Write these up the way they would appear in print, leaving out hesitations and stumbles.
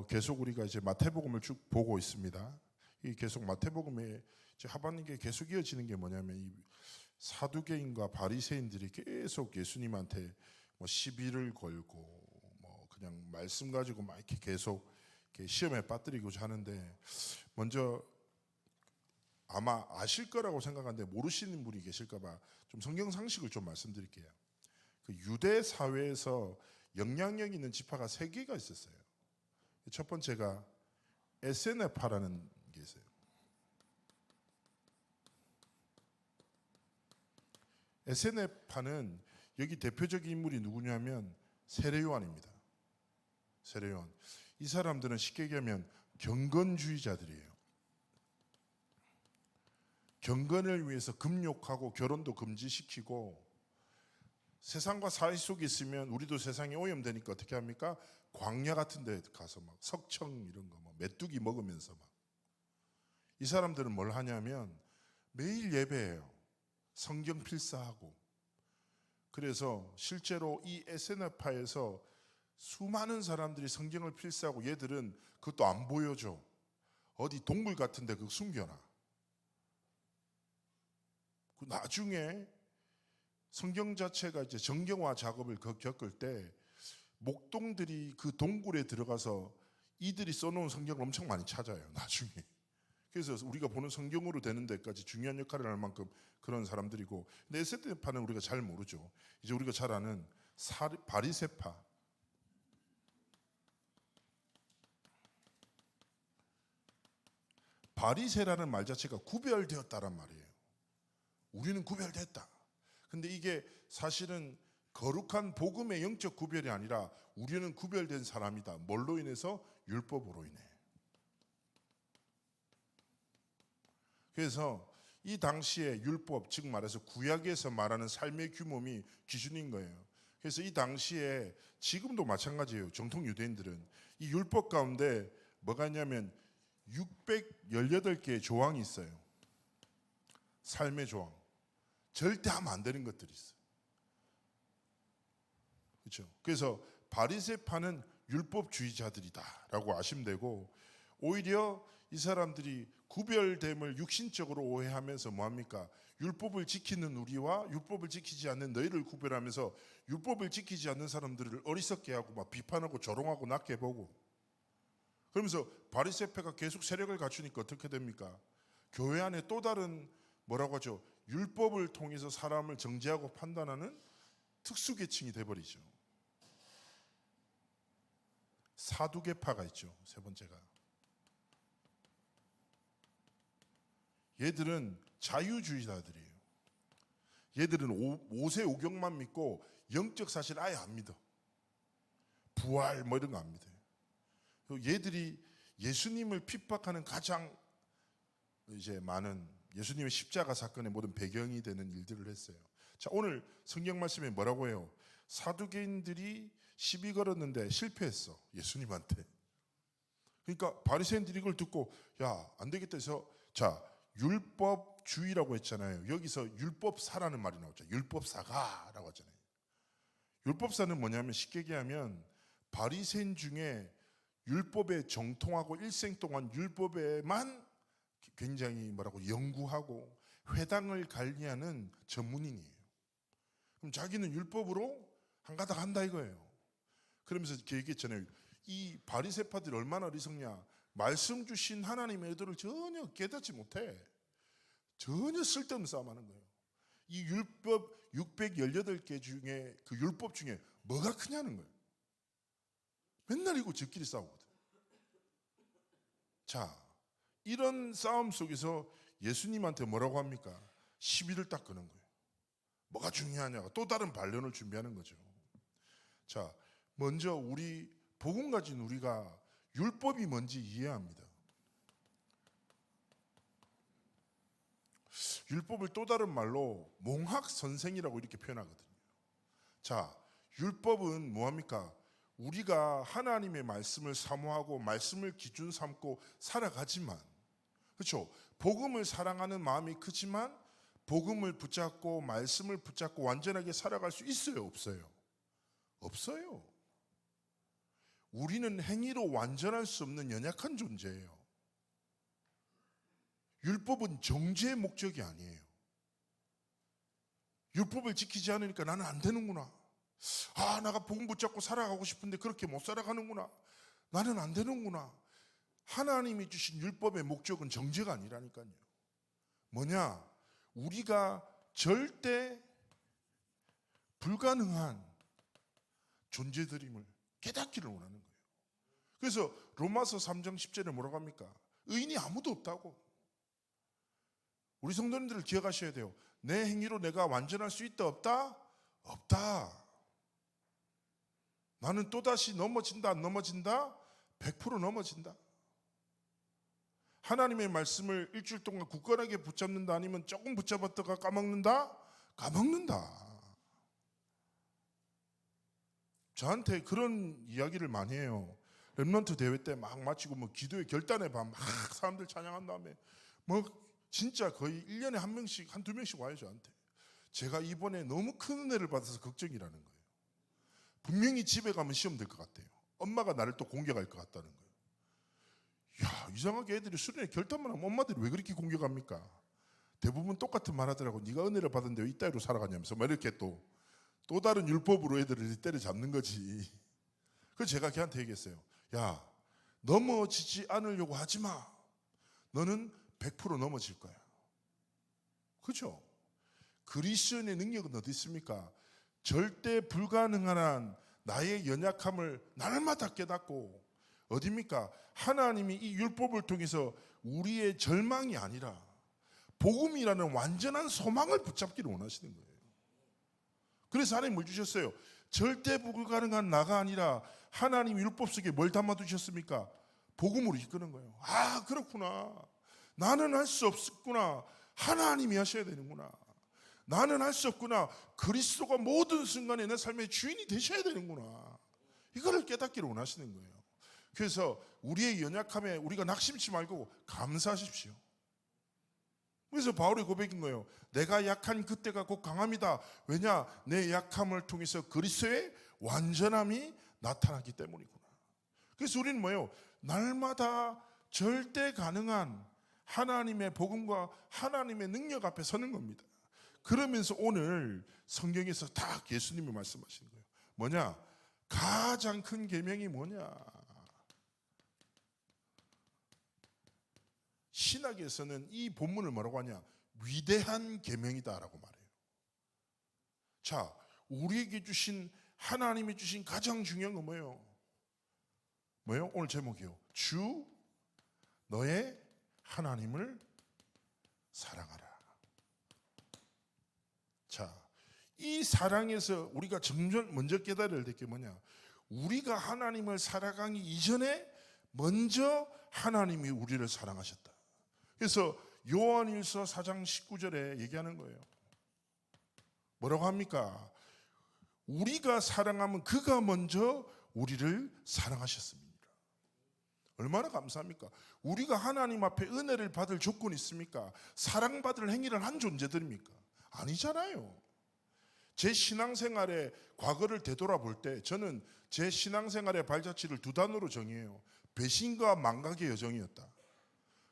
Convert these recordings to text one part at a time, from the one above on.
계속 우리가 이제 마태복음을 쭉 보고 있습니다. 이 계속 마태복음에 이제 하반기에 계속 이어지는 게 뭐냐면 이 사두개인과 바리새인들이 계속 예수님한테 뭐 시비를 걸고 뭐 그냥 말씀 가지고 막 이렇게 계속 이렇게 시험에 빠뜨리고자 하는데, 먼저 아마 아실 거라고 생각하는데 모르시는 분이 계실까봐 좀 성경 상식을 좀 말씀드릴게요. 그 유대 사회에서 영향력 있는 지파가 세 개가 있었어요. 첫 번째가 에세네파라는 게 있어요. 에세네파는 여기 대표적인 인물이 누구냐면 세례요한입니다. 세례요한. 이 사람들은 쉽게 얘기하면 경건주의자들이에요. 경건을 위해서 금욕하고 결혼도 금지시키고, 세상과 사회 속에 있으면 우리도 세상에 오염되니까 어떻게 합니까? 광야 같은 데 가서 막 석청 이런 거 막 메뚜기 먹으면서 막. 이 사람들은 뭘 하냐면 매일 예배해요. 성경 필사하고. 그래서 실제로 이 에세네파에서 수많은 사람들이 성경을 필사하고, 얘들은 그것도 안 보여줘. 어디 동굴 같은 데 그거 숨겨놔. 그 나중에 성경 자체가 이제 정경화 작업을 겪을 때 목동들이 그 동굴에 들어가서 이들이 써놓은 성경을 엄청 많이 찾아요, 나중에. 그래서 우리가 보는 성경으로 되는 데까지 중요한 역할을 할 만큼 그런 사람들이고, 근데 에세네파는 우리가 잘 모르죠. 이제 우리가 잘 아는 바리새파. 바리새라는 말 자체가 구별되었다란 말이에요. 우리는 구별됐다. 근데 이게 사실은 거룩한 복음의 영적 구별이 아니라 우리는 구별된 사람이다. 뭘로 인해서? 율법으로 인해. 그래서 이 당시에 율법, 즉 말해서 구약에서 말하는 삶의 규범이 기준인 거예요. 그래서 이 당시에, 지금도 마찬가지예요. 정통 유대인들은 이 율법 가운데 뭐가 있냐면 618개의 조항이 있어요. 삶의 조항. 절대 하면 안 되는 것들이 있어요. 그렇죠? 그래서 바리새파는 율법주의자들이다라고 아시면 되고, 오히려 이 사람들이 구별됨을 육신적으로 오해하면서 뭐합니까? 율법을 지키는 우리와 율법을 지키지 않는 너희를 구별하면서 율법을 지키지 않는 사람들을 어리석게 하고 막 비판하고 조롱하고 낮게 보고, 그러면서 바리새파가 계속 세력을 갖추니까 어떻게 됩니까? 교회 안에 또 다른 뭐라고 하죠? 율법을 통해서 사람을 정죄하고 판단하는 특수계층이 돼버리죠. 사두개파가 있죠. 세 번째가. 얘들은 자유주의자들이에요. 얘들은 오세오경만 믿고 영적 사실 아예 안 믿어. 부활 뭐 이런 거 안 믿어요. 얘들이 예수님을 핍박하는 가장 이제 많은 예수님의 십자가 사건의 모든 배경이 되는 일들을 했어요. 자, 오늘 성경 말씀에 뭐라고 해요? 사두개인들이 시비 걸었는데 실패했어, 예수님한테. 그러니까 바리새인들이 이걸 듣고 야, 안 되겠다 해서, 자, 율법주의라고 했잖아요. 여기서 율법사라는 말이 나오죠. 율법사가라고 하잖아요. 율법사는 뭐냐면 쉽게 얘기하면 바리새인 중에 율법에 정통하고 일생 동안 율법에만 굉장히 뭐라고 연구하고 회당을 관리하는 전문인이에요. 그럼 자기는 율법으로 한가닥 한다 이거예요. 그러면서 이렇게 얘기했잖아요. 이 바리새파들이 얼마나 어리석냐. 말씀 주신 하나님의 의도를 전혀 깨닫지 못해. 전혀 쓸데없는 싸움하는 거예요. 이 율법 618개 중에 그 율법 중에 뭐가 크냐는 거예요. 맨날 이거 저끼리 싸우거든. 자, 이런 싸움 속에서 예수님한테 뭐라고 합니까? 시비를 딱 거는 거예요. 뭐가 중요하냐고 또 다른 반론을 준비하는 거죠. 자, 먼저 우리 복음 가진 우리가 율법이 뭔지 이해합니다. 율법을 또 다른 말로 몽학선생이라고 이렇게 표현하거든요. 자, 율법은 뭐합니까? 우리가 하나님의 말씀을 사모하고 말씀을 기준 삼고 살아가지만, 그렇죠? 복음을 사랑하는 마음이 크지만 복음을 붙잡고 말씀을 붙잡고 완전하게 살아갈 수 있어요, 없어요? 없어요. 우리는 행위로 완전할 수 없는 연약한 존재예요. 율법은 정죄의 목적이 아니에요. 율법을 지키지 않으니까 나는 안 되는구나. 내가 복음 붙잡고 살아가고 싶은데 그렇게 못 살아가는구나. 나는 안 되는구나. 하나님이 주신 율법의 목적은 정죄가 아니라니까요. 뭐냐? 우리가 절대 불가능한 존재들임을 깨닫기를 원하는 거예요. 그래서 로마서 3장 10절에 뭐라고 합니까? 의인이 아무도 없다고. 우리 성도님들을 기억하셔야 돼요. 내 행위로 내가 완전할 수 있다 없다? 없다. 나는 또다시 넘어진다 안 넘어진다? 100% 넘어진다. 하나님의 말씀을 일주일 동안 굳건하게 붙잡는다 아니면 조금 붙잡았다가 까먹는다? 까먹는다. 저한테 그런 이야기를 많이 해요. 렘넌트 대회 때 막 마치고 기도의 결단의 밤 막 사람들 찬양한 다음에 진짜 거의 1년에 한 명씩 한두 명씩 와요 저한테. 제가 이번에 너무 큰 은혜를 받아서 걱정이라는 거예요. 분명히 집에 가면 시험 될 것 같아요. 엄마가 나를 또 공격할 것 같다는 거예요. 야, 이상하게 애들이 수련회 결단만 하면 엄마들이 왜 그렇게 공격합니까? 대부분 똑같은 말 하더라고. 네가 은혜를 받았는데 왜 이따위로 살아가냐면서 이렇게 또 다른 율법으로 애들을 때려잡는 거지. 그래서 제가 걔한테 얘기했어요. 야, 넘어지지 않으려고 하지 마. 너는 100% 넘어질 거야. 그렇죠? 그리스도인의 능력은 어디 있습니까? 절대 불가능한 한 나의 연약함을 날마다 깨닫고 어디입니까? 하나님이 이 율법을 통해서 우리의 절망이 아니라 복음이라는 완전한 소망을 붙잡기를 원하시는 거예요. 그래서 하나님 뭘 주셨어요? 절대 불가능한 나가 아니라 하나님 율법 속에 뭘 담아두셨습니까? 복음으로 이끄는 거예요. 아, 그렇구나. 나는 할 수 없었구나. 하나님이 하셔야 되는구나. 나는 할 수 없구나. 그리스도가 모든 순간에 내 삶의 주인이 되셔야 되는구나. 이거를 깨닫기를 원하시는 거예요. 그래서 우리의 연약함에 우리가 낙심치 말고 감사하십시오. 그래서 바울의 고백인 거예요. 내가 약한 그때가 곧 강함이다. 왜냐? 내 약함을 통해서 그리스도의 완전함이 나타나기 때문이구나. 그래서 우리는 뭐예요? 날마다 절대 가능한 하나님의 복음과 하나님의 능력 앞에 서는 겁니다. 그러면서 오늘 성경에서 다 예수님이 말씀하시는 거예요. 뭐냐? 가장 큰 계명이 뭐냐? 신학에서는 이 본문을 뭐라고 하냐? 위대한 계명이다라고 말해요. 자, 우리에게 주신 하나님이 주신 가장 중요한 건 뭐예요? 뭐예요? 오늘 제목이요. 주 너의 하나님을 사랑하라. 자, 이 사랑에서 우리가 점점 먼저 깨달아야 될 게 뭐냐? 우리가 하나님을 사랑하기 이전에 먼저 하나님이 우리를 사랑하셨다. 그래서 요한일서 4장 19절에 얘기하는 거예요. 뭐라고 합니까? 우리가 사랑하면 그가 먼저 우리를 사랑하셨습니다. 얼마나 감사합니까? 우리가 하나님 앞에 은혜를 받을 조건이 있습니까? 사랑받을 행위를 한 존재들입니까? 아니잖아요. 제 신앙생활의 과거를 되돌아볼 때 저는 제 신앙생활의 발자취를 두 단어로 정의해요. 배신과 망각의 여정이었다.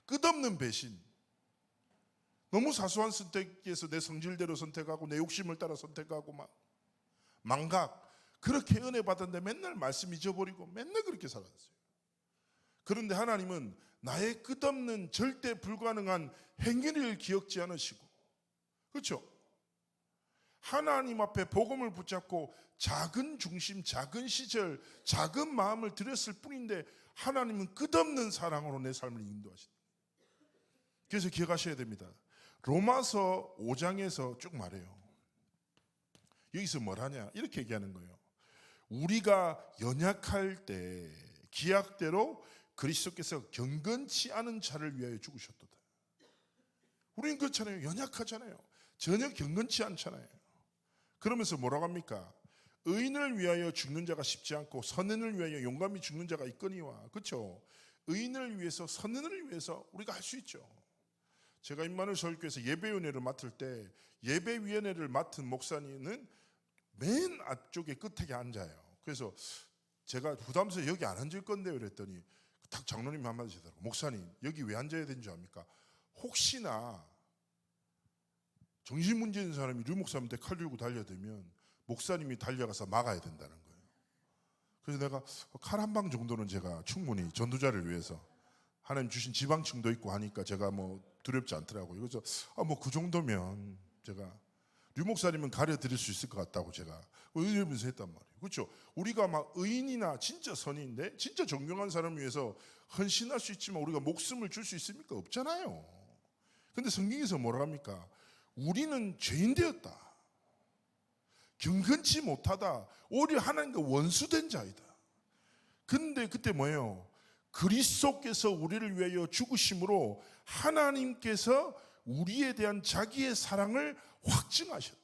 끝없는 배신. 너무 사소한 선택에서 내 성질대로 선택하고 내 욕심을 따라 선택하고 망각. 그렇게 은혜 받았는데 맨날 말씀 잊어버리고 맨날 그렇게 살았어요. 그런데 하나님은 나의 끝없는 절대 불가능한 행위를 기억지 않으시고, 그렇죠? 하나님 앞에 복음을 붙잡고 작은 중심, 작은 시절, 작은 마음을 들였을 뿐인데 하나님은 끝없는 사랑으로 내 삶을 인도하신다. 그래서 기억하셔야 됩니다. 로마서 5장에서 쭉 말해요. 여기서 뭘 하냐? 이렇게 얘기하는 거예요. 우리가 연약할 때 기약대로 그리스도께서 경건치 않은 자를 위하여 죽으셨도다. 우리는 그렇잖아요. 연약하잖아요. 전혀 경건치 않잖아요. 그러면서 뭐라고 합니까? 의인을 위하여 죽는 자가 쉽지 않고 선인을 위하여 용감히 죽는 자가 있거니와. 그렇죠? 의인을 위해서, 선인을 위해서 우리가 할 수 있죠. 제가 임마누엘 서울교회에서 예배위원회를 맡을 때 예배위원회를 맡은 목사님은 맨 앞쪽에 끝에 앉아요. 그래서 제가 부담스러워 여기 안 앉을 건데요 그랬더니 딱 장로님이 한마디 하시더라고요. 목사님 여기 왜 앉아야 되는 줄 압니까? 혹시나 정신문제 있는 사람이 류 목사님한테 칼 들고 달려들면 목사님이 달려가서 막아야 된다는 거예요. 그래서 내가 칼 한 방 정도는 제가 충분히 전도자를 위해서 하나님 주신 지방층도 있고 하니까 제가 뭐 두렵지 않더라고요. 그래서 뭐 그 정도면 제가 류 목사님은 가려드릴 수 있을 것 같다고 제가 의뢰면서 했단 말이에요. 그렇죠? 우리가 막 의인이나 진짜 선인데 진짜 존경한 사람을 위해서 헌신할 수 있지만 우리가 목숨을 줄 수 있습니까? 없잖아요. 근데 성경에서 뭐라 합니까? 우리는 죄인 되었다. 경건치 못하다. 오히려 하나님과 원수된 자이다. 근데 그때 뭐예요? 그리스도께서 우리를 위하여 죽으심으로 하나님께서 우리에 대한 자기의 사랑을 확증하셨다.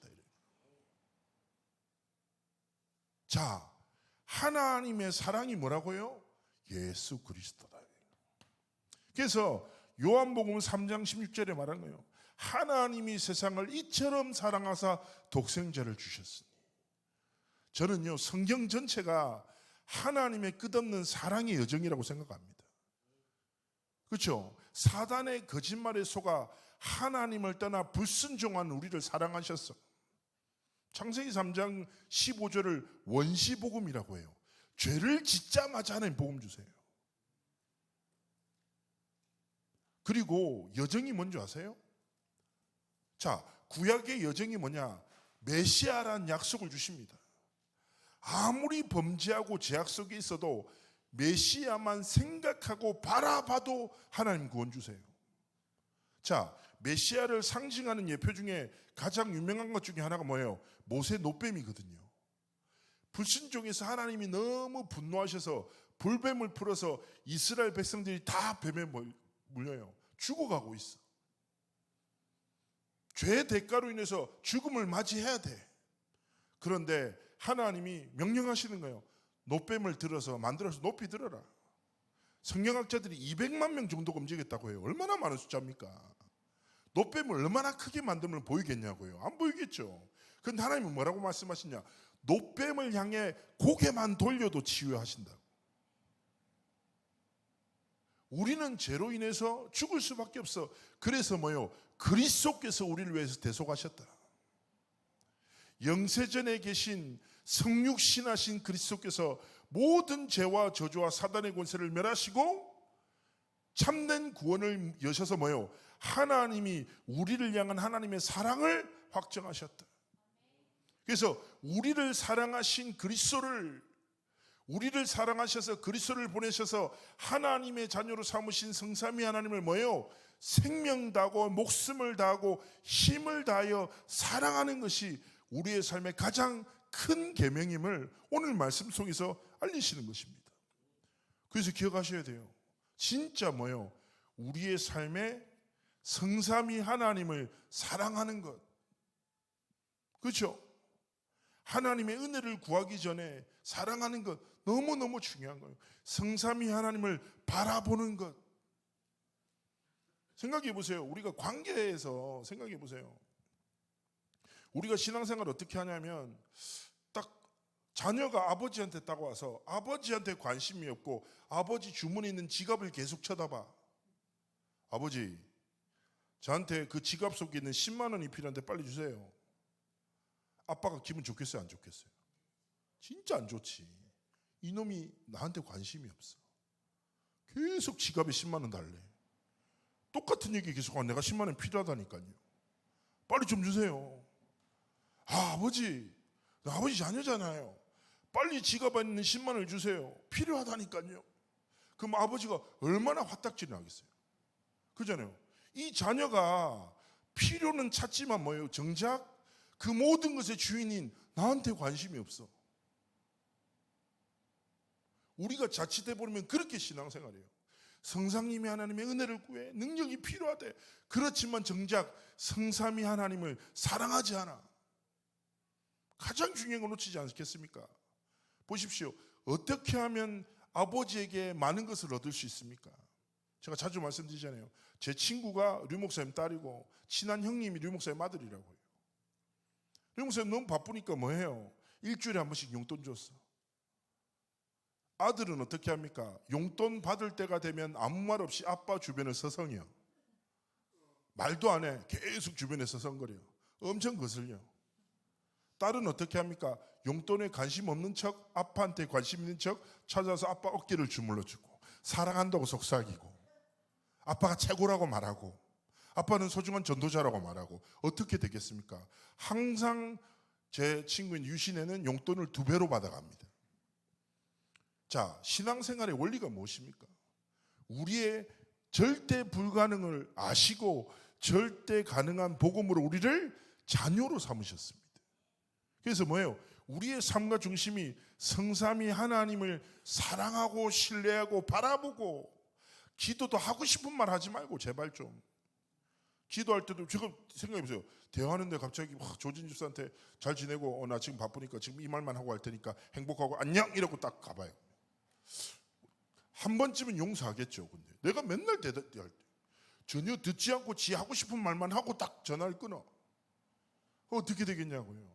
자, 하나님의 사랑이 뭐라고요? 예수 그리스도다. 그래서 요한복음 3장 16절에 말한 거예요. 하나님이 세상을 이처럼 사랑하사 독생자를 주셨으니. 저는요, 성경 전체가 하나님의 끝없는 사랑의 여정이라고 생각합니다. 그렇죠? 사단의 거짓말에 속아 하나님을 떠나 불순종한 우리를 사랑하셨어. 창세기 3장 15절을 원시복음이라고 해요. 죄를 짓자마자 하나님 복음 주세요. 그리고 여정이 뭔지 아세요? 자, 구약의 여정이 뭐냐? 메시아라는 약속을 주십니다. 아무리 범죄하고 죄악 속에 있어도 메시아만 생각하고 바라봐도 하나님 구원 주세요. 자, 메시아를 상징하는 예표 중에 가장 유명한 것 중에 하나가 뭐예요? 모세 노뱀이거든요. 불순종에서 하나님이 너무 분노하셔서 불뱀을 풀어서 이스라엘 백성들이 다 뱀에 물려요. 죽어가고 있어. 죄의 대가로 인해서 죽음을 맞이해야 돼. 그런데 하나님이 명령하시는 거예요. 노뱀을 들어서 만들어서 높이 들어라. 성경학자들이 200만 명 정도가 움직였다고 해요. 얼마나 많은 숫자입니까? 노뱀을 얼마나 크게 만들면 보이겠냐고요. 안 보이겠죠. 그런데 하나님은 뭐라고 말씀하시냐? 노뱀을 향해 고개만 돌려도 치유하신다고. 우리는 죄로 인해서 죽을 수밖에 없어. 그래서 뭐요? 그리스도께서 우리를 위해서 대속하셨다. 영세전에 계신 성육신하신 그리스도께서 모든 죄와 저주와 사단의 권세를 멸하시고 참된 구원을 여셔서 뭐요? 하나님이 우리를 향한 하나님의 사랑을 확정하셨다. 그래서 우리를 사랑하신 그리스도를, 우리를 사랑하셔서 그리스도를 보내셔서 하나님의 자녀로 삼으신 성삼위 하나님을 뭐요? 생명 다하고 목숨을 다하고 힘을 다하여 사랑하는 것이 우리의 삶의 가장 큰 계명임을 오늘 말씀 속에서 알리시는 것입니다. 그래서 기억하셔야 돼요. 진짜 뭐요? 우리의 삶에 성삼위 하나님을 사랑하는 것. 그렇죠? 하나님의 은혜를 구하기 전에 사랑하는 것 너무너무 중요한 거예요. 성삼위 하나님을 바라보는 것. 생각해 보세요. 우리가 관계에서 생각해 보세요. 우리가 신앙생활을 어떻게 하냐면 딱 자녀가 아버지한테 딱 와서 아버지한테 관심이 없고 아버지 주머니에 있는 지갑을 계속 쳐다봐. 아버지, 저한테 그 지갑 속에 있는 10만 원이 필요한데 빨리 주세요. 아빠가 기분 좋겠어요? 안 좋겠어요? 진짜 안 좋지. 이놈이 나한테 관심이 없어. 계속 지갑에 10만 원 달래. 똑같은 얘기 계속 하고 내가 10만 원 필요하다니까요. 빨리 좀 주세요. 아버지, 나 아버지 자녀잖아요. 빨리 지갑에 있는 10만 원을 주세요. 필요하다니까요. 그럼 아버지가 얼마나 화딱지를 하겠어요. 그잖아요. 이 자녀가 필요는 찾지만 뭐예요? 정작 그 모든 것의 주인인 나한테 관심이 없어. 우리가 자칫해버리면 그렇게 신앙생활이에요. 성상님이 하나님의 은혜를 구해 능력이 필요하대. 그렇지만 정작 성삼위 하나님을 사랑하지 않아. 가장 중요한 걸 놓치지 않겠습니까? 보십시오. 어떻게 하면 아버지에게 많은 것을 얻을 수 있습니까? 제가 자주 말씀드리잖아요. 제 친구가 류 목사님 딸이고 친한 형님이 류 목사님 아들이라고요. 류 목사님 너무 바쁘니까 뭐 해요? 일주일에 한 번씩 용돈 줬어. 아들은 어떻게 합니까? 용돈 받을 때가 되면 아무 말 없이 아빠 주변에 서성여. 말도 안 해. 계속 주변에 서성거려. 엄청 거슬려. 딸은 어떻게 합니까? 용돈에 관심 없는 척, 아빠한테 관심 있는 척 찾아서 아빠 어깨를 주물러주고 사랑한다고 속삭이고 아빠가 최고라고 말하고 아빠는 소중한 전도자라고 말하고 어떻게 되겠습니까? 항상 제 친구인 유신애는 용돈을 2배로 받아갑니다. 자, 신앙생활의 원리가 무엇입니까? 우리의 절대 불가능을 아시고 절대 가능한 복음으로 우리를 자녀로 삼으셨습니다. 그래서 뭐예요? 우리의 삶과 중심이 성삼위 하나님을 사랑하고 신뢰하고 바라보고 기도도 하고 싶은 말 하지 말고 제발 좀 기도할 때도 지금 생각해보세요. 대화하는데 갑자기 조진 집사한테 잘 지내고 나 지금 바쁘니까 지금 이 말만 하고 할 테니까 행복하고 안녕 이러고 딱 가봐요. 한 번쯤은 용서하겠죠. 근데 내가 맨날 대할 때 전혀 듣지 않고 지 하고 싶은 말만 하고 딱 전화를 끊어. 어떻게 되겠냐고요.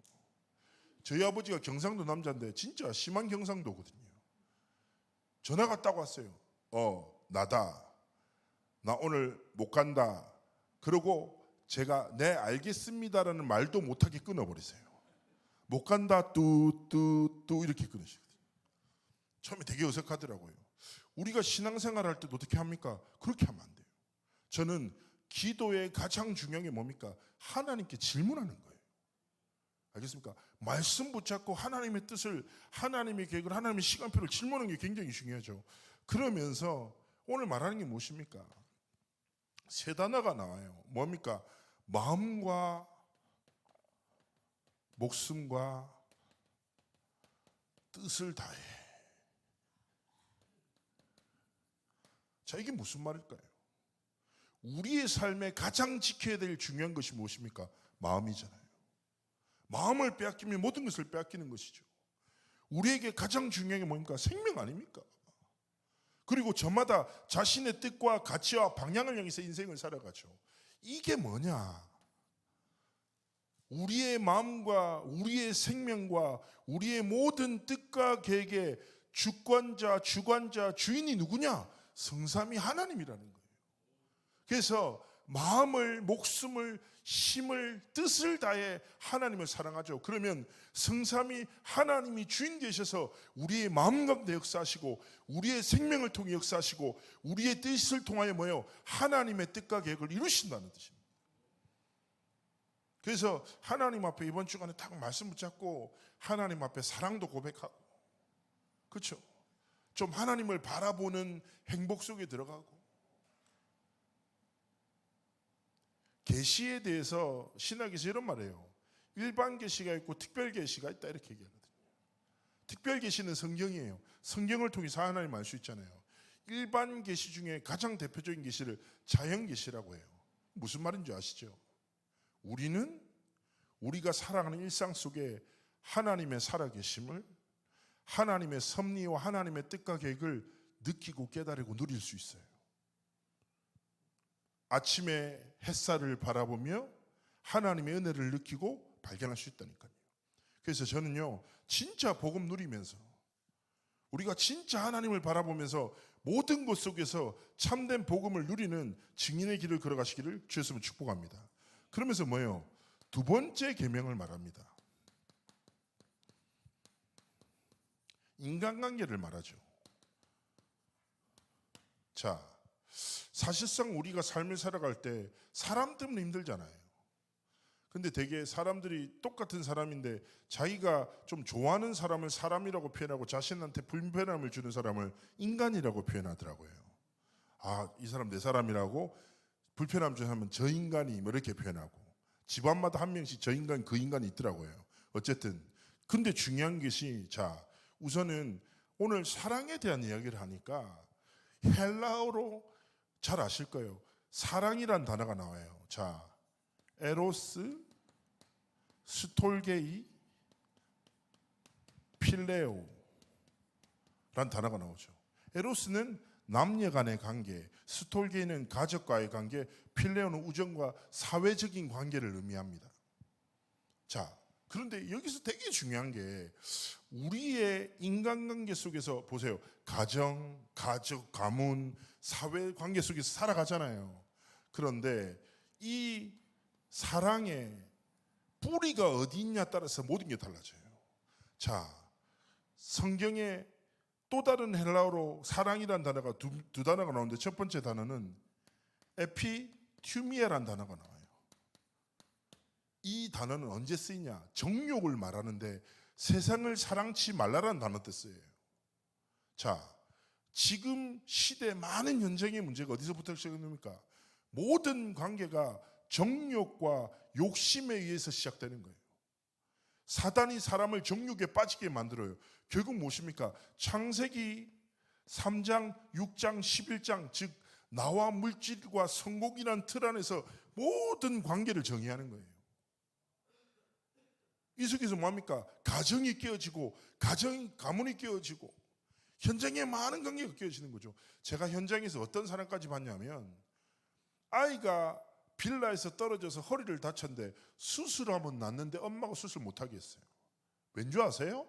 저희 아버지가 경상도 남자인데 진짜 심한 경상도거든요. 전화가 딱 왔어요. 나다. 나 오늘 못 간다. 그러고 제가 네 알겠습니다라는 말도 못하게 끊어버리세요. 못 간다 뚜뚜뚜 이렇게 끊으시거든요. 처음에 되게 어색하더라고요. 우리가 신앙생활 할 때도 어떻게 합니까? 그렇게 하면 안 돼요. 저는 기도의 가장 중요한 게 뭡니까? 하나님께 질문하는 거예요. 알겠습니까? 말씀 붙잡고 하나님의 뜻을, 하나님의 계획을, 하나님의 시간표를 질문하는 게 굉장히 중요하죠. 그러면서 오늘 말하는 게 무엇입니까? 3단어가 나와요. 뭡니까? 마음과 목숨과 뜻을 다해. 자, 이게 무슨 말일까요? 우리의 삶에 가장 지켜야 될 중요한 것이 무엇입니까? 마음이잖아요. 마음을 빼앗기면 모든 것을 빼앗기는 것이죠. 우리에게 가장 중요한 게 뭡니까? 생명 아닙니까? 그리고 저마다 자신의 뜻과 가치와 방향을 향해서 인생을 살아가죠. 이게 뭐냐? 우리의 마음과 우리의 생명과 우리의 모든 뜻과 계획의 주권자, 주관자, 주인이 누구냐? 성삼위 하나님이라는 거예요. 그래서 마음을, 목숨을, 힘을, 뜻을 다해 하나님을 사랑하죠. 그러면 성삼위 하나님이 주인 되셔서 우리의 마음 가운데 역사하시고 우리의 생명을 통해 역사하시고 우리의 뜻을 통하여 뭐예요? 하나님의 뜻과 계획을 이루신다는 뜻입니다. 그래서 하나님 앞에 이번 주간에 딱 말씀 붙잡고 하나님 앞에 사랑도 고백하고, 그렇죠? 좀 하나님을 바라보는 행복 속에 들어가고. 계시에 대해서 신학에서 이런 말이에요. 일반 계시가 있고 특별 계시가 있다 이렇게 얘기하거든요. 특별 계시는 성경이에요. 성경을 통해서 하나님 알 수 있잖아요. 일반 계시 중에 가장 대표적인 계시를 자연 계시라고 해요. 무슨 말인지 아시죠? 우리는 우리가 살아가는 일상 속에 하나님의 살아계심을, 하나님의 섭리와 하나님의 뜻과 계획을 느끼고 깨달고 누릴 수 있어요. 아침에 햇살을 바라보며 하나님의 은혜를 느끼고 발견할 수 있다니까요. 그래서 저는요, 진짜 복음 누리면서 우리가 진짜 하나님을 바라보면서 모든 것 속에서 참된 복음을 누리는 증인의 길을 걸어가시기를 주의 이름으로 축복합니다. 그러면서 뭐예요? 2번째 계명을 말합니다. 인간관계를 말하죠. 자, 사실상 우리가 삶을 살아갈 때 사람 때문에 힘들잖아요. 근데 되게 사람들이 똑같은 사람인데 자기가 좀 좋아하는 사람을 사람이라고 표현하고 자신한테 불편함을 주는 사람을 인간이라고 표현하더라고요. 아, 이 사람 내 사람이라고 불편함 주는 사람은 저 인간이 뭐 이렇게 표현하고, 집안마다 한 명씩 저 인간 그 인간이 있더라고요. 어쨌든 근데 중요한 것이, 자, 우선은 오늘 사랑에 대한 이야기를 하니까 헬라어로 잘 아실 거예요. 사랑이란 단어가 나와요. 자, 에로스, 스톨게이, 필레오란 단어가 나오죠. 에로스는 남녀 간의 관계, 스톨게이는 가족과의 관계, 필레오는 우정과 사회적인 관계를 의미합니다. 자, 그런데 여기서 되게 중요한 게 우리의 인간관계 속에서 보세요. 가정, 가족, 가문, 사회관계 속에서 살아가잖아요. 그런데 이 사랑의 뿌리가 어디 있냐에 따라서 모든 게 달라져요. 자, 성경에 또 다른 헬라어로 사랑이라는 단어가 두 단어가 나오는데 첫 번째 단어는 에피튜미아라는 단어가 나와요. 이 단어는 언제 쓰이냐? 정욕을 말하는데 세상을 사랑치 말라라는 단어 때 쓰여요. 자, 지금 시대 많은 현장의 문제가 어디서부터 시작됩니까? 모든 관계가 정욕과 욕심에 의해서 시작되는 거예요. 사단이 사람을 정욕에 빠지게 만들어요. 결국 무엇입니까? 창세기 3장, 6장, 11장, 즉 나와 물질과 성공이라는 틀 안에서 모든 관계를 정의하는 거예요. 이 속에서 뭐합니까? 가정이 깨어지고 가문이 깨어지고 현장에 많은 관계가 깨어지는 거죠. 제가 현장에서 어떤 사람까지 봤냐면 아이가 빌라에서 떨어져서 허리를 다쳤는데 수술하면 낫는데 엄마가 수술 못하게 했어요. 왠지 아세요?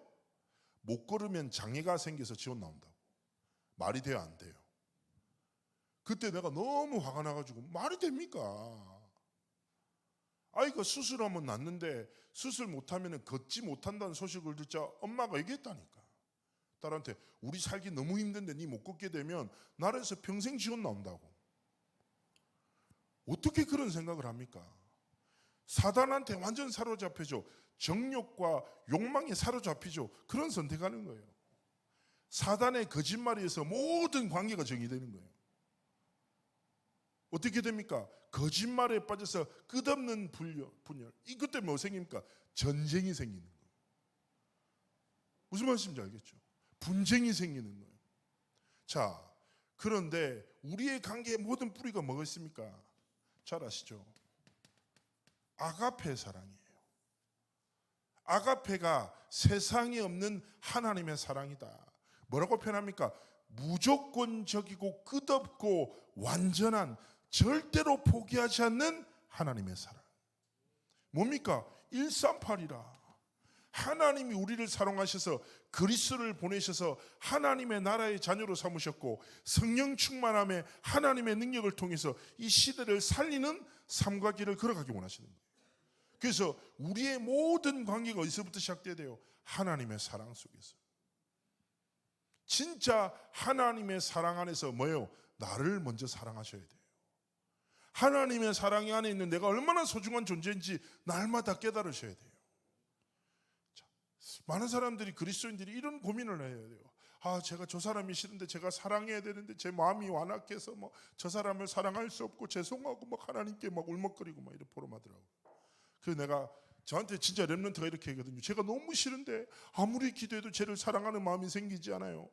못 걸으면 장애가 생겨서 지원 나온다고. 말이 돼요, 안 돼요? 그때 내가 너무 화가 나가지고 말이 됩니까? 아이가 수술하면 낫는데 수술 못하면 걷지 못한다는 소식을 듣자 엄마가 얘기했다니까. 딸한테 우리 살기 너무 힘든데 니 못 걷게 되면 나라에서 평생 지원 나온다고. 어떻게 그런 생각을 합니까? 사단한테 완전 사로잡혀죠. 정욕과 욕망에 사로잡히죠. 그런 선택하는 거예요. 사단의 거짓말에 의해서 모든 관계가 정의되는 거예요. 어떻게 됩니까? 거짓말에 빠져서 끝없는 분열. 이것 때문에 뭐 생깁니까? 전쟁이 생기는 거예요. 무슨 말씀인지 알겠죠? 분쟁이 생기는 거예요. 자, 그런데 우리의 관계의 모든 뿌리가 뭐가 있습니까? 잘 아시죠? 아가페 사랑이에요. 아가페가 세상에 없는 하나님의 사랑이다. 뭐라고 표현합니까? 무조건적이고 끝없고 완전한, 절대로 포기하지 않는 하나님의 사랑. 뭡니까? 138이라. 하나님이 우리를 사랑하셔서 그리스도를 보내셔서 하나님의 나라의 자녀로 삼으셨고 성령 충만함에 하나님의 능력을 통해서 이 시대를 살리는 삶과 길을 걸어가기 원하시는 거예요. 그래서 우리의 모든 관계가 어디서부터 시작돼야 돼요? 하나님의 사랑 속에서. 진짜 하나님의 사랑 안에서 뭐예요? 나를 먼저 사랑하셔야 돼요. 하나님의 사랑 안에 있는 내가 얼마나 소중한 존재인지 날마다 깨달으셔야 돼요. 자, 많은 사람들이, 그리스도인들이 이런 고민을 해야 돼요. 아, 제가 저 사람이 싫은데 제가 사랑해야 되는데 제 마음이 완악해서 뭐 저 사람을 사랑할 수 없고 죄송하고 막 하나님께 막 울먹거리고 막 이렇게 포럼하더라고요. 그래서 내가 저한테 진짜 렘넌트가 이렇게 하거든요. 제가 너무 싫은데 아무리 기도해도 쟤를 사랑하는 마음이 생기지 않아요.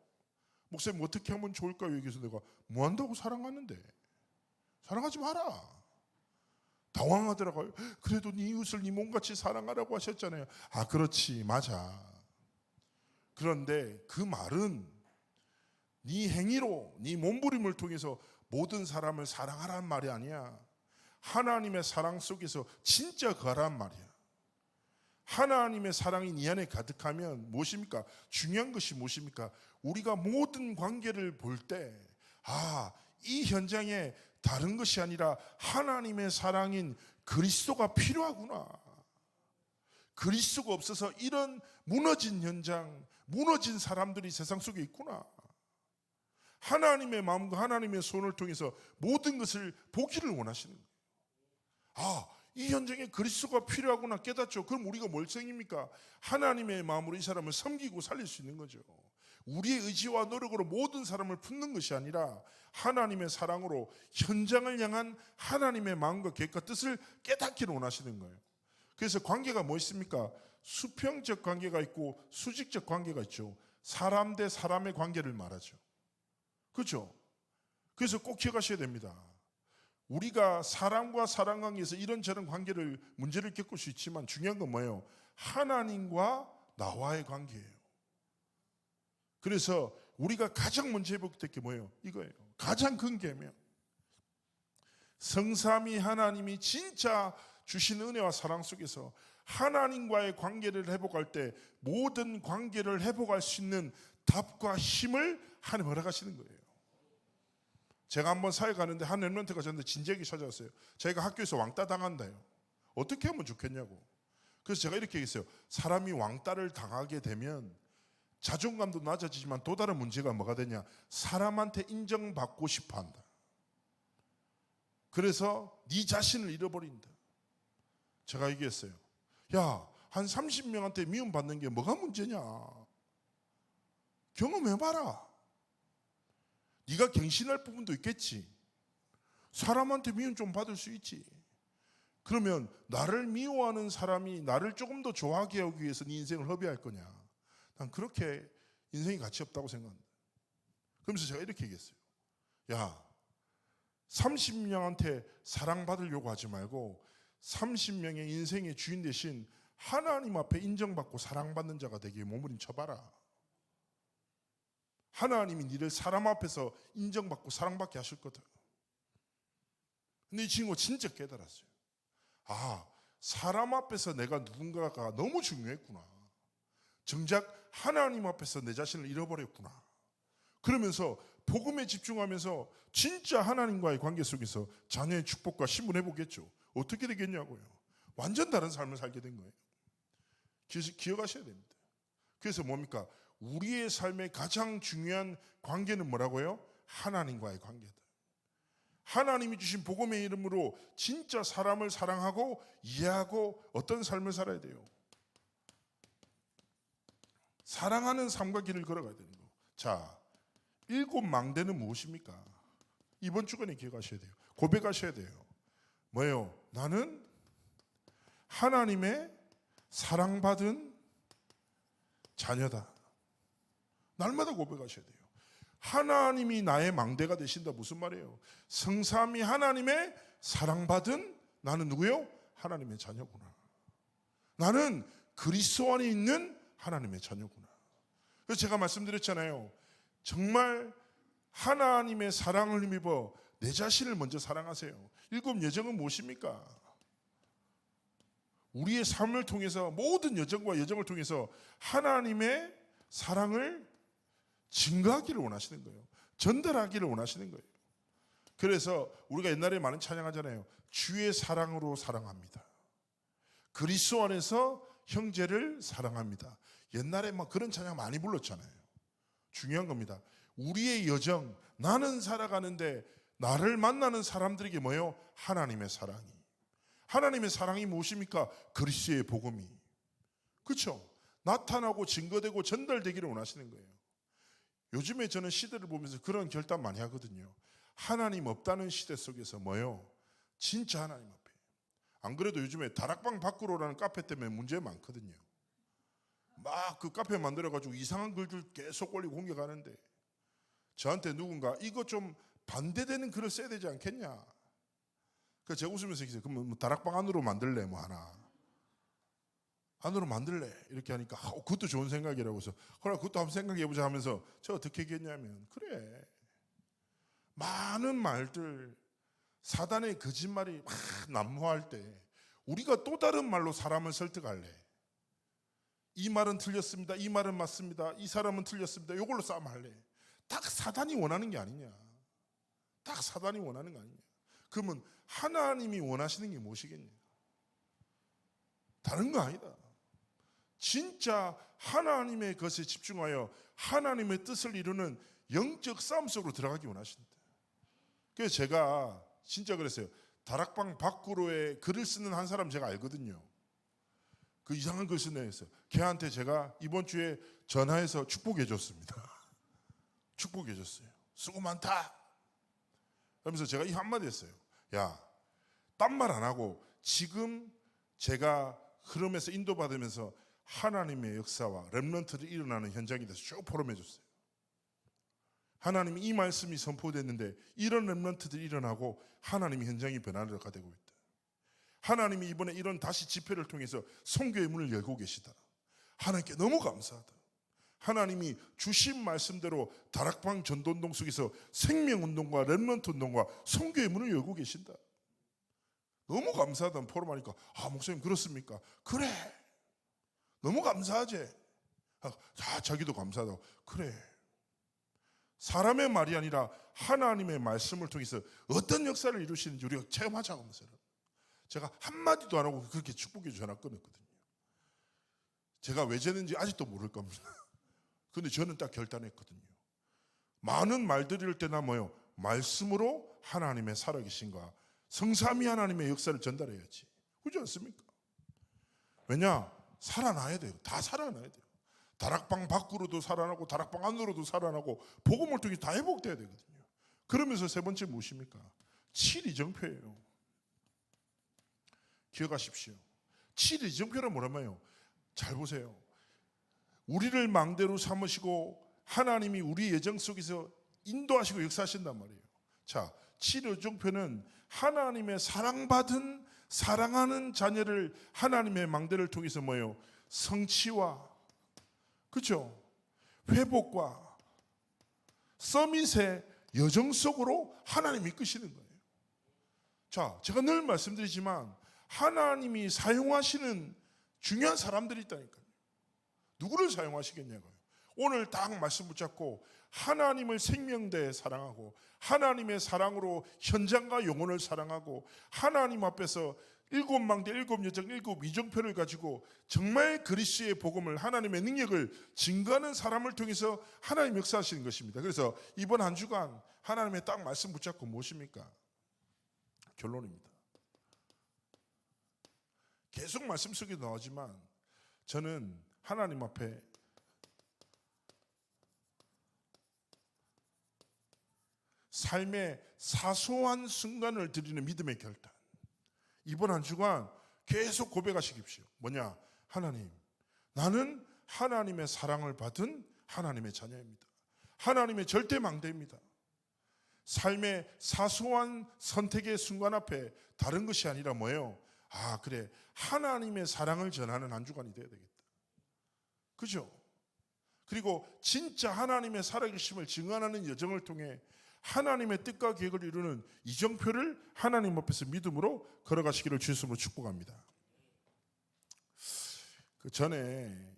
목사님 어떻게 하면 좋을까요? 여기서 내가 뭐 한다고 사랑하는데? 사랑하지 마라. 당황하더라고요. 그래도 네 이웃을 네 몸같이 사랑하라고 하셨잖아요. 아, 그렇지, 맞아. 그런데 그 말은 네 행위로, 네 몸부림을 통해서 모든 사람을 사랑하라는 말이 아니야. 하나님의 사랑 속에서 진짜 거하란 말이야. 하나님의 사랑이 네 안에 가득하면 무엇입니까? 중요한 것이 무엇입니까? 우리가 모든 관계를 볼 때, 아, 이 현장에 다른 것이 아니라 하나님의 사랑인 그리스도가 필요하구나. 그리스도가 없어서 이런 무너진 현장, 무너진 사람들이 세상 속에 있구나. 하나님의 마음과 하나님의 손을 통해서 모든 것을 보기를 원하시는 거예요. 아, 이 현장에 그리스도가 필요하구나 깨닫죠. 그럼 우리가 뭘 생깁니까? 하나님의 마음으로 이 사람을 섬기고 살릴 수 있는 거죠. 우리의 의지와 노력으로 모든 사람을 품는 것이 아니라 하나님의 사랑으로 현장을 향한 하나님의 마음과 계획과 뜻을 깨닫기를 원하시는 거예요. 그래서 관계가 뭐 있습니까? 수평적 관계가 있고 수직적 관계가 있죠. 사람 대 사람의 관계를 말하죠. 그렇죠? 그래서 꼭 기억하셔야 됩니다. 우리가 사람과 사람 관계에서 이런저런 관계를, 문제를 겪을 수 있지만 중요한 건 뭐예요? 하나님과 나와의 관계예요. 그래서 우리가 가장 먼저 회복될 게 뭐예요? 이거예요. 가장 큰 계명. 성삼위 하나님이 진짜 주신 은혜와 사랑 속에서 하나님과의 관계를 회복할 때 모든 관계를 회복할 수 있는 답과 힘을 하나님 허락하시는 거예요. 제가 한번 사회 가는데 한 랩런트가 저한테 진지하게 찾아왔어요. 자기가 학교에서 왕따 당한다요. 어떻게 하면 좋겠냐고. 그래서 제가 이렇게 얘기했어요. 사람이 왕따를 당하게 되면 자존감도 낮아지지만 또 다른 문제가 뭐가 되냐, 사람한테 인정받고 싶어 한다. 그래서 네 자신을 잃어버린다. 제가 얘기했어요. 야, 한 30명한테 미움받는 게 뭐가 문제냐. 경험해봐라. 네가 갱신할 부분도 있겠지. 사람한테 미움 좀 받을 수 있지. 그러면 나를 미워하는 사람이 나를 조금 더 좋아하게 하기 위해서 네 인생을 허비할 거냐. 난 그렇게 인생이 가치 없다고 생각한다. 그러면서 제가 이렇게 얘기했어요. 야, 30명한테 사랑받으려고 하지 말고 30명의 인생의 주인 대신 하나님 앞에 인정받고 사랑받는 자가 되기에 몸부림쳐봐라. 하나님이 니를 사람 앞에서 인정받고 사랑받게 하실 거다. 근데 이 친구가 진짜 깨달았어요. 아, 사람 앞에서 내가 누군가가 너무 중요했구나. 정작 하나님 앞에서 내 자신을 잃어버렸구나. 그러면서 복음에 집중하면서 진짜 하나님과의 관계 속에서 자녀의 축복과 신분해보겠죠. 어떻게 되겠냐고요. 완전 다른 삶을 살게 된 거예요. 기억하셔야 됩니다. 그래서 뭡니까? 우리의 삶의 가장 중요한 관계는 뭐라고요? 하나님과의 관계다. 하나님이 주신 복음의 이름으로 진짜 사람을 사랑하고 이해하고 어떤 삶을 살아야 돼요? 사랑하는 삶과 길을 걸어가야 되는 거. 자, 7망대는 무엇입니까? 이번 주간에 기억하셔야 돼요. 고백하셔야 돼요. 뭐예요? 나는 하나님의 사랑받은 자녀다. 날마다 고백하셔야 돼요. 하나님이 나의 망대가 되신다. 무슨 말이에요? 성삼위 하나님의 사랑받은 나는 누구요? 하나님의 자녀구나. 나는 그리스도 안에 있는 하나님의 자녀구나. 그래서 제가 말씀드렸잖아요. 정말 하나님의 사랑을 힘입어 내 자신을 먼저 사랑하세요. 7 여정은 무엇입니까? 우리의 삶을 통해서 모든 여정과 여정을 통해서 하나님의 사랑을 증거하기를 원하시는 거예요. 전달하기를 원하시는 거예요. 그래서 우리가 옛날에 많은 찬양하잖아요. 주의 사랑으로 사랑합니다. 그리스도 안에서 형제를 사랑합니다. 옛날에 막 그런 찬양 많이 불렀잖아요. 중요한 겁니다. 우리의 여정, 나는 살아가는데 나를 만나는 사람들에게 뭐예요? 하나님의 사랑이. 하나님의 사랑이 무엇입니까? 그리스도의 복음이. 그렇죠? 나타나고 증거되고 전달되기를 원하시는 거예요. 요즘에 저는 시대를 보면서 그런 결단 많이 하거든요. 하나님 없다는 시대 속에서 뭐예요? 진짜 하나님 앞에. 안 그래도 요즘에 다락방 밖으로라는 카페 때문에 문제 많거든요. 막 그 카페 만들어가지고 이상한 글들 계속 올리고 공격하는데 저한테 누군가 이거 좀 반대되는 글을 써야 되지 않겠냐. 그래서 제가 웃으면서 얘기했어요. 그럼 뭐 다락방 안으로 만들래 뭐 하나. 안으로 만들래 이렇게 하니까 그것도 좋은 생각이라고 해서 그래 그것도 한번 생각해보자 하면서 제가 어떻게 얘기했냐면 그래 많은 말들 사단의 거짓말이 막 난무할 때 우리가 또 다른 말로 사람을 설득할래. 이 말은 틀렸습니다. 이 말은 맞습니다. 이 사람은 틀렸습니다. 이걸로 싸움할래. 딱 사단이 원하는 게 아니냐. 딱 사단이 원하는 거 아니냐. 그러면 하나님이 원하시는 게 무엇이겠냐. 다른 거 아니다. 진짜 하나님의 것에 집중하여 하나님의 뜻을 이루는 영적 싸움 속으로 들어가기 원하신다. 그래서 제가 진짜 그랬어요. 다락방 밖으로의 글을 쓰는 한 사람 제가 알거든요. 그 이상한 글 쓰는 애였어요. 걔한테 제가 이번 주에 전화해서 축복해 줬습니다. 축복해 줬어요. 수고 많다. 그러면서 제가 이 한마디 했어요. 야, 딴 말 안 하고 지금 제가 흐름에서 인도받으면서 하나님의 역사와 렘넌트를 일어나는 현장에 대해서 쭉 포럼해 줬어요. 하나님이 이 말씀이 선포됐는데 이런 렘넌트들이 일어나고 하나님이 현장이 변화가 되고 있다. 하나님이 이번에 이런 다시 집회를 통해서 선교의 문을 열고 계시다. 하나님께 너무 감사하다. 하나님이 주신 말씀대로 다락방 전도운동 속에서 생명운동과 렘넌트 운동과 선교의 문을 열고 계신다. 너무 감사하다는 포럼하니까 목사님 그렇습니까? 그래. 너무 감사하지. 자기도 감사하다고. 그래. 사람의 말이 아니라 하나님의 말씀을 통해서 어떤 역사를 이루시는지 우리가 체험하자고 하면서 제가 한마디도 안 하고 그렇게 축복해 전화 끊었거든요. 제가 왜 졌는지 아직도 모를 겁니다. 근데 저는 딱 결단했거든요. 많은 말들일 때나 말씀으로 하나님의 살아계신가 성삼위 하나님의 역사를 전달해야지. 그렇지 않습니까? 왜냐? 살아나야 돼요. 다 살아나야 돼요. 다락방 밖으로도 살아나고 다락방 안으로도 살아나고 복음을 통해 다 회복돼야 되거든요. 그러면서 세 번째 무엇입니까? 7이정표예요. 기억하십시오. 7이정표는 뭐라며요? 잘 보세요. 우리를 망대로 삼으시고 하나님이 우리 예정 속에서 인도하시고 역사하신단 말이에요. 자, 7이정표는 하나님의 사랑받은 사랑하는 자녀를 하나님의 망대를 통해서 성취와 그렇죠? 회복과 서밋의 여정 속으로 하나님이 이끄시는 거예요. 자, 제가 늘 말씀드리지만 하나님이 사용하시는 중요한 사람들이 있다니까요. 누구를 사용하시겠냐고요. 오늘 딱 말씀 붙잡고 하나님을 생명대에 사랑하고 하나님의 사랑으로 현장과 영혼을 사랑하고 하나님 앞에서 7망대 7여정 7이정표를 가지고 정말 그리스도의 복음을 하나님의 능력을 증거하는 사람을 통해서 하나님 역사하시는 것입니다. 그래서 이번 한 주간 하나님의 딱 말씀 붙잡고 무엇입니까? 결론입니다. 계속 말씀 속에 나오지만 저는 하나님 앞에 삶의 사소한 순간을 드리는 믿음의 결단. 이번 한 주간 계속 고백하시십시오. 뭐냐? 하나님, 나는 하나님의 사랑을 받은 하나님의 자녀입니다. 하나님의 절대 망대입니다. 삶의 사소한 선택의 순간 앞에 다른 것이 아니라 뭐예요? 그래. 하나님의 사랑을 전하는 한 주간이 되어야 되겠다. 그죠? 그리고 진짜 하나님의 살아계심을 증언하는 여정을 통해 하나님의 뜻과 계획을 이루는 이정표를 하나님 앞에서 믿음으로 걸어가시기를 주 이름으로 축복합니다. 그 전에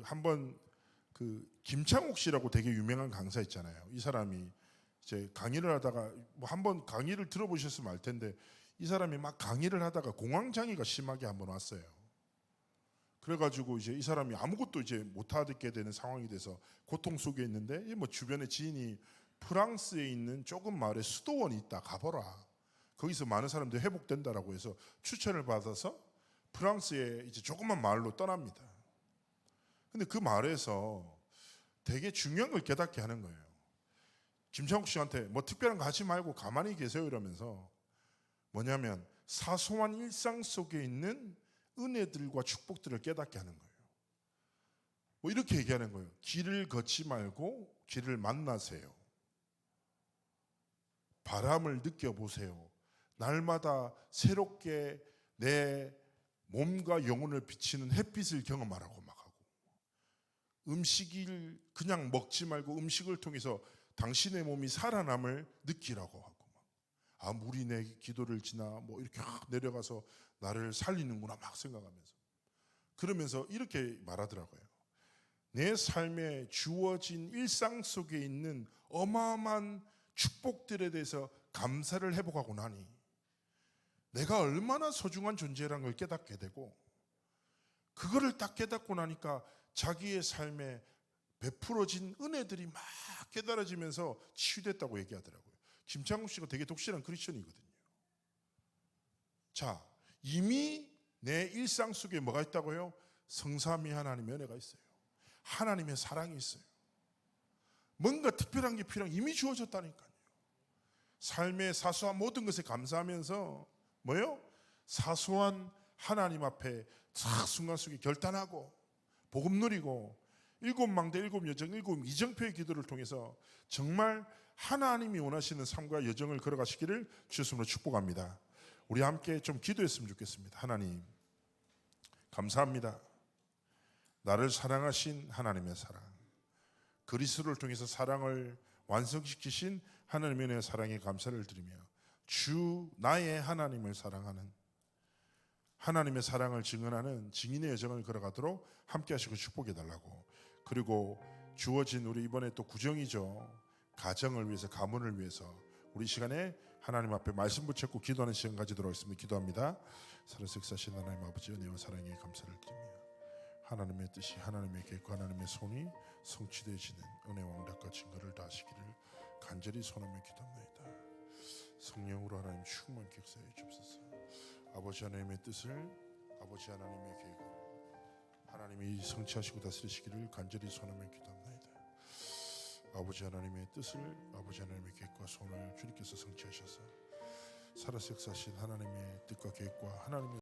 한번 김창옥 씨라고 되게 유명한 강사 있잖아요. 이 사람이 이제 강의를 하다가 한번 강의를 들어보셨으면 알 텐데 이 사람이 막 강의를 하다가 공황장애가 심하게 한번 왔어요. 그래가지고 이제 이 사람이 아무것도 이제 못하게 되는 상황이 돼서 고통 속에 있는데 주변에 지인이 프랑스에 있는 조금 마을에 수도원이 있다 가보라. 거기서 많은 사람들이 회복된다라고 해서 추천을 받아서 프랑스의 이제 조그만 마을로 떠납니다. 근데 그 마을에서 되게 중요한 걸 깨닫게 하는 거예요. 김창욱 씨한테 특별한 거 하지 말고 가만히 계세요 이러면서 뭐냐면 사소한 일상 속에 있는 은혜들과 축복들을 깨닫게 하는 거예요. 이렇게 얘기하는 거예요. 길을 걷지 말고 길을 만나세요. 바람을 느껴보세요. 날마다 새롭게 내 몸과 영혼을 비치는 햇빛을 경험하라고 막 하고 음식을 그냥 먹지 말고 음식을 통해서 당신의 몸이 살아남을 느끼라고 하고 물이 내 기도를 지나 이렇게 내려가서 나를 살리는구나 막 생각하면서 그러면서 이렇게 말하더라고요. 내 삶에 주어진 일상 속에 있는 어마어마한 축복들에 대해서 감사를 회복하고 나니 내가 얼마나 소중한 존재라는 걸 깨닫게 되고 그거를 딱 깨닫고 나니까 자기의 삶에 베풀어진 은혜들이 막 깨달아지면서 치유됐다고 얘기하더라고요. 김창욱 씨가 되게 독실한 크리스천이거든요. 자, 이미 내 일상 속에 뭐가 있다고요? 성삼위 하나님의 은혜가 있어요. 하나님의 사랑이 있어요. 뭔가 특별한 게 필요한 이미 주어졌다니까요. 삶의 사소한 모든 것에 감사하면서 사소한 하나님 앞에 싹 순간 속에 결단하고 복음 누리고 7망대 7여정 7이정표의 기도를 통해서 정말 하나님이 원하시는 삶과 여정을 걸어가시기를 주 이름으로 축복합니다. 우리 함께 좀 기도했으면 좋겠습니다. 하나님 감사합니다. 나를 사랑하신 하나님의 사랑, 그리스도를 통해서 사랑을 완성시키신 하나님의 은혜의 사랑에 감사를 드리며 주 나의 하나님을 사랑하는, 하나님의 사랑을 증언하는 증인의 여정을 걸어가도록 함께 하시고 축복해 달라고. 그리고 주어진 우리 이번에 또 구정이죠. 가정을 위해서, 가문을 위해서 우리 시간에 하나님 앞에 말씀 붙잡고 기도하는 시간 가지도록 하겠습니다. 기도합니다. 살아생사신 하나님 아버지, 은혜와 사랑에 감사를 드리며 하나님의 뜻이, 하나님의 계획과 하나님의 손이 성취되어지는 은혜 왕답과 증거를 다 하시기를 간절히 소원하며 기도합니다. 성령으로 하나님 충만히 역사해 주옵소서. 아버지 하나님의 뜻을, 아버지 하나님의 계획을 하나님이 성취하시고 다스리시기를 간절히 소원하며 기도합니다. 아버지 하나님의 뜻을, 아버지 하나님의 계획과 소원을 주님께서 성취하셔서 살아서 역사하신 하나님의 뜻과 계획과 하나님의